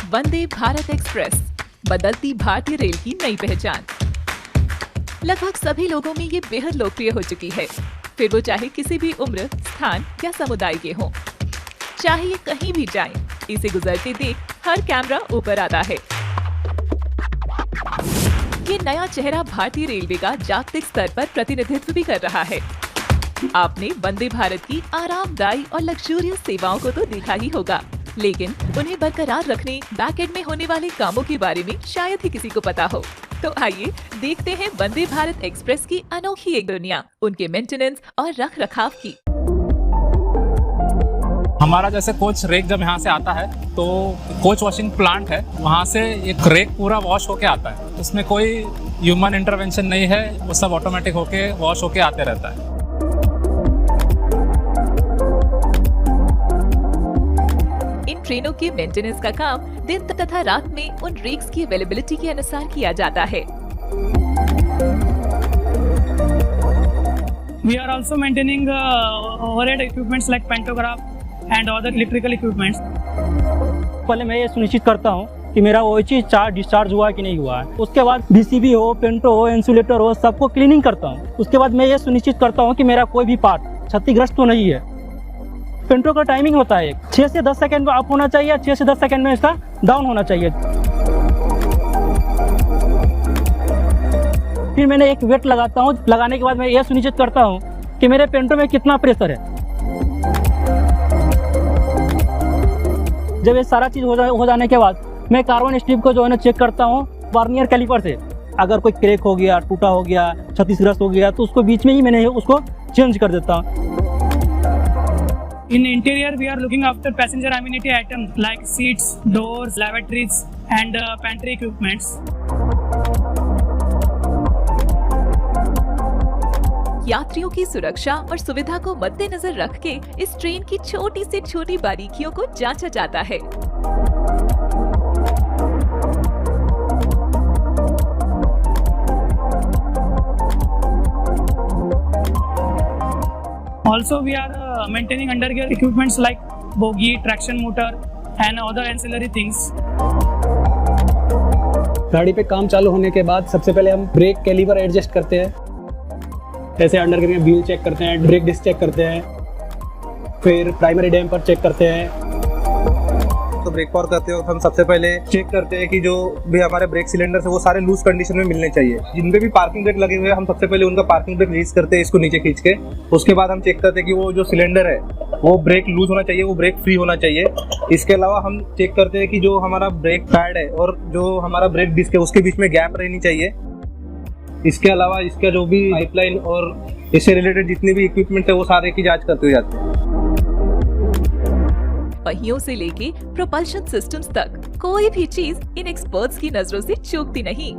Vande Bharat express, बदलती भारतीय rail की नई पहचान। लगभग सभी लोगों में ये बेहद लोकप्रिय हो चुकी है, फिर वो चाहे किसी भी उम्र, स्थान या समुदाय के हों। चाहे ये कहीं भी जाएं, इसे गुजरते देख हर कैमरा ऊपर आता है। ये नया चेहरा भारतीय रेलवे का जागतिक स्तर पर प्रतिनिधित्व भी कर रहा है। आपने वंदे भारत की आरामदायी और लग्जूरियस सेवाओं को तो देखा ही होगा, लेकिन उन्हें बरकरार रखने बैकएंड में होने वाले कामों के बारे में शायद ही किसी को पता हो। तो आइए देखते हैं वंदे भारत एक्सप्रेस की अनोखी एक दुनिया, उनके मेंटेनेंस और रख रखाव की। हमारा जैसे कोच रेक जब यहाँ से आता है तो कोच वॉशिंग प्लांट है, वहाँ से एक रेक पूरा वॉश होके आता है। उसमें कोई ह्यूमन इंटरवेंशन नहीं है, वो सब ऑटोमेटिक होके वॉश होके आते रहता है। इन ट्रेनों के मेंटेनेंस का काम दिन तथा रात में उन रेक्स की अवेलेबिलिटी के अनुसार किया जाता है। We are also maintaining overhead equipments like pantograph and other electrical equipments. पहले मैं ये सुनिश्चित करता हूँ कि मेरा OHE चार्ज डिस्चार्ज हुआ कि नहीं हुआ है। उसके बाद BCB हो, पेंटो हो, इंसुलेटर हो, सबको क्लीनिंग करता हूँ। उसके बाद मैं ये सुनिश्चित करता हूँ कि मेरा कोई भी पार्ट क्षतिग्रस्त तो नहीं है। पेंटो का टाइमिंग होता है 6 से 10 सेकंड में अप होना चाहिए, 6 से 10 सेकंड में इसका डाउन होना चाहिए। फिर मैंने एक वेट लगाता हूँ। लगाने के बाद मैं ये सुनिश्चित करता हूँ कि मेरे पेंटो में कितना प्रेशर है। जब ये सारा चीज़ हो जाने के बाद मैं कार्बन स्ट्रिप को जो है ना चेक करता हूँ वर्नियर कैलिपर से। अगर कोई क्रैक हो गया, टूटा हो गया, क्षतिग्रस्त हो गया तो उसको बीच में ही मैंने उसको चेंज कर देता हूँ। In interior, we are looking after passenger amenity items like seats, doors, lavatories, and pantry equipments. यात्रियों की सुरक्षा और सुविधा को मद्देनजर रख के इस ट्रेन की छोटी से छोटी बारीकियों को जांचा जाता है। Also, we are maintaining undergear equipments like bogie, traction motor, and other ancillary things. गाड़ी पे काम चालू होने के बाद सबसे पहले हम ब्रेक कैलिपर एडजस्ट करते हैं। जैसे अंडरगियर में व्हील चेक करते हैं, ब्रेक डिस्क चेक करते हैं, फिर प्राइमरी डैम्पर चेक करते हैं। तो ब्रेक पावर करते हो हम सबसे पहले चेक करते हैं कि जो भी हमारे ब्रेक सिलेंडर है वो सारे लूज कंडीशन में मिलने चाहिए। जिन पे भी पार्किंग ब्रेक लगे हुए हैं हम सबसे पहले उनका पार्किंग ब्रेक रिलीज करते हैं, इसको नीचे खींच के। उसके बाद हम चेक करते हैं कि वो जो सिलेंडर है वो ब्रेक लूज होना चाहिए, वो ब्रेक फ्री होना चाहिए। इसके अलावा हम चेक करते हैं कि जो हमारा ब्रेक पैड है और जो हमारा ब्रेक डिस्क है उसके बीच में गैप रहनी चाहिए। इसके अलावा इसका जो भी पाइपलाइन और इससे रिलेटेड जितनी भी इक्विपमेंट है वो सारे की जांच करते हुए जाते हैं। पहियों से लेके प्रोपल्शन सिस्टम्स तक कोई भी चीज इन एक्सपर्ट्स की नजरों से चूकती नहीं।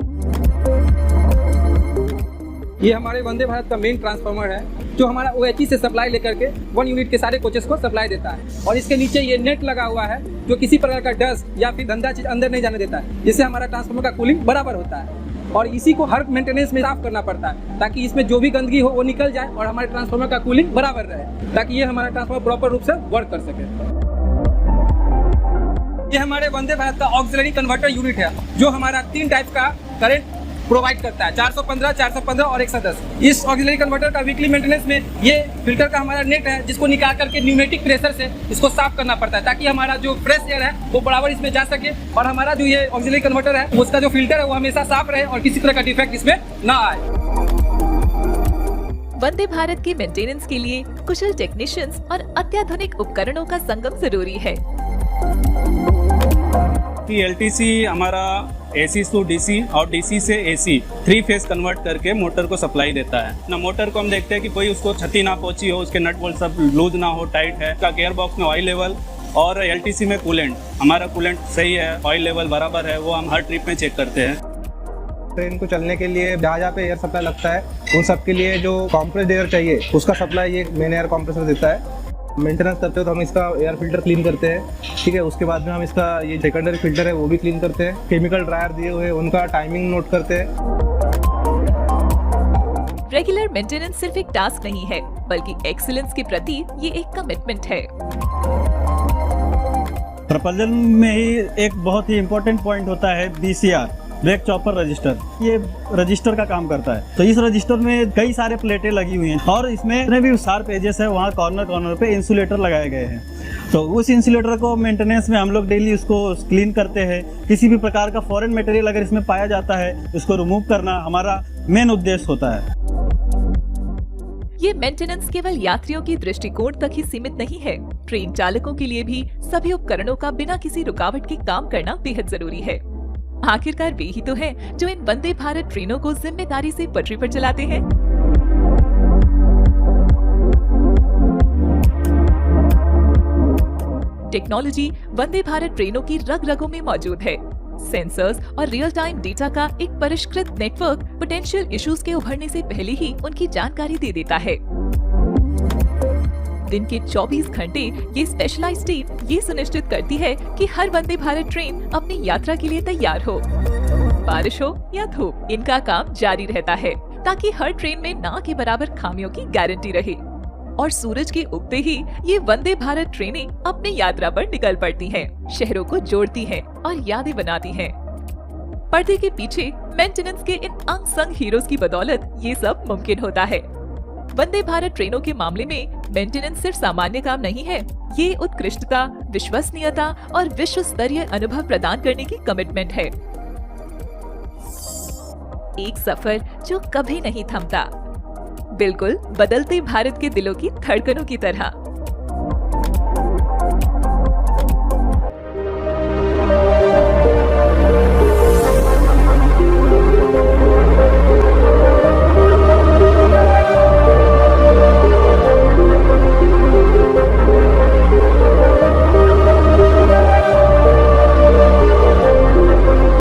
ये हमारे वंदे भारत का मेन ट्रांसफार्मर है जो हमारा OHE से सप्लाई लेकर के 1 यूनिट के सारे कोचेस को सप्लाई देता है। और इसके नीचे ये नेट लगा हुआ है जो किसी प्रकार का डस्ट या फिर गंदा चीज अंदर नहीं जाने देता है, जिससे हमारा ट्रांसफार्मर का कूलिंग बराबर होता है। और इसी को हर मेंटेनेंस में साफ करना पड़ता है ताकि इसमें जो भी गंदगी हो वो निकल जाए और हमारे ट्रांसफार्मर का कूलिंग बराबर रहे, ताकि ये हमारा ट्रांसफार्मर प्रॉपर रूप से वर्क कर सके। ये हमारे वंदे भारत का ऑक्सिलरी कन्वर्टर यूनिट है जो हमारा 3 टाइप का करंट प्रोवाइड करता है, 415, 415 और 110। इस ऑक्सिलरी कन्वर्टर का वीकली मेंटेनेंस में ये फिल्टर का हमारा नेट है जिसको निकाल करके न्यूमेटिक प्रेशर से इसको साफ करना पड़ता है ताकि हमारा जो फ्रेश एयर है वो बराबर इसमें जा सके और हमारा जो ये ऑक्सिलरी कन्वर्टर है उसका जो फिल्टर है वो हमेशा साफ रहे और किसी तरह का डिफेक्ट इसमें ना आए। वंदे भारत के मेंटेनेंस के लिए कुशल टेक्नीशियंस और अत्याधुनिक उपकरणों का संगम जरूरी है। LTC हमारा AC to DC और DC से AC 3 फेज कन्वर्ट करके मोटर को सप्लाई देता है ना। मोटर को हम देखते हैं कि कोई उसको क्षति ना पहुंची हो, उसके नट बोल्ट सब लूज ना हो, टाइट है। का गियर बॉक्स में ऑयल लेवल और LTC में कूलेंट, हमारा कूलेंट सही है, ऑयल लेवल बराबर है, वो हम हर ट्रिप में चेक करते हैं। ट्रेन को चलने के लिए जहाँ जहाँ पे एयर सप्लाई लगता है उन सब के लिए जो कॉम्प्रेस्ड एयर चाहिए उसका सप्लाई ये मेन एयर कॉम्प्रेसर देता है। मेंटेनेंस करते हो तो हम इसका एयर फिल्टर क्लीन करते हैं, ठीक है। उसके बाद में हम इसका ये सेकेंडरी फिल्टर है वो भी क्लीन करते हैं। केमिकल ड्रायर दिए हुए उनका टाइमिंग नोट करते हैं। रेगुलर मेंटेनेंस सिर्फ एक टास्क नहीं है, बल्कि एक्सीलेंस के प्रति ये एक कमिटमेंट है। प्रपोजल में ही एक बहुत ही इम्पोर्टेंट पॉइंट होता है BCR, ब्रेक चॉपर रजिस्टर। ये रजिस्टर का काम करता है। तो इस रजिस्टर में कई सारे प्लेटें लगी हुई हैं और इसमें जितने भी शार्प एजेस है वहाँ कॉर्नर पे इंसुलेटर लगाए गए हैं। तो उस इंसुलेटर को मेंटेनेंस में हम लोग डेली उसको क्लीन करते हैं। किसी भी प्रकार का फॉरेन मटेरियल अगर इसमें पाया जाता है उसको रिमूव करना हमारा मेन उद्देश्य होता है। ये मेंटेनेंस केवल यात्रियों की दृष्टिकोण तक ही सीमित नहीं है, ट्रेन चालकों के लिए भी सभी उपकरणों का बिना किसी रुकावट के काम करना बेहद जरूरी है। आखिरकार वे ही तो हैं जो इन वंदे भारत ट्रेनों को जिम्मेदारी से पटरी पर चलाते हैं। टेक्नोलॉजी वंदे भारत ट्रेनों की रग-रगों में मौजूद है। सेंसर्स और रियल टाइम डेटा का एक परिष्कृत नेटवर्क पोटेंशियल इश्यूज के उभरने से पहले ही उनकी जानकारी दे देता है। दिन के 24 घंटे ये स्पेशलाइज्ड टीम ये सुनिश्चित करती है कि हर वंदे भारत ट्रेन अपनी यात्रा के लिए तैयार हो। बारिश हो या धूप, इनका काम जारी रहता है ताकि हर ट्रेन में ना के बराबर खामियों की गारंटी रहे। और सूरज के उगते ही ये वंदे भारत ट्रेनें अपनी यात्रा पर निकल पड़ती हैं, शहरों को जोड़ती हैं और यादें बनाती हैं। पर्दे के पीछे मेंटेनेंस के इन अनसंग हीरोज की बदौलत ये सब मुमकिन होता है। वंदे भारत ट्रेनों के मामले में मेंटेनेंस सिर्फ सामान्य काम नहीं है, ये उत्कृष्टता, विश्वसनीयता और विश्व स्तरीय अनुभव प्रदान करने की कमिटमेंट है। एक सफर जो कभी नहीं थमता, बिल्कुल बदलते भारत के दिलों की धड़कनों की तरह।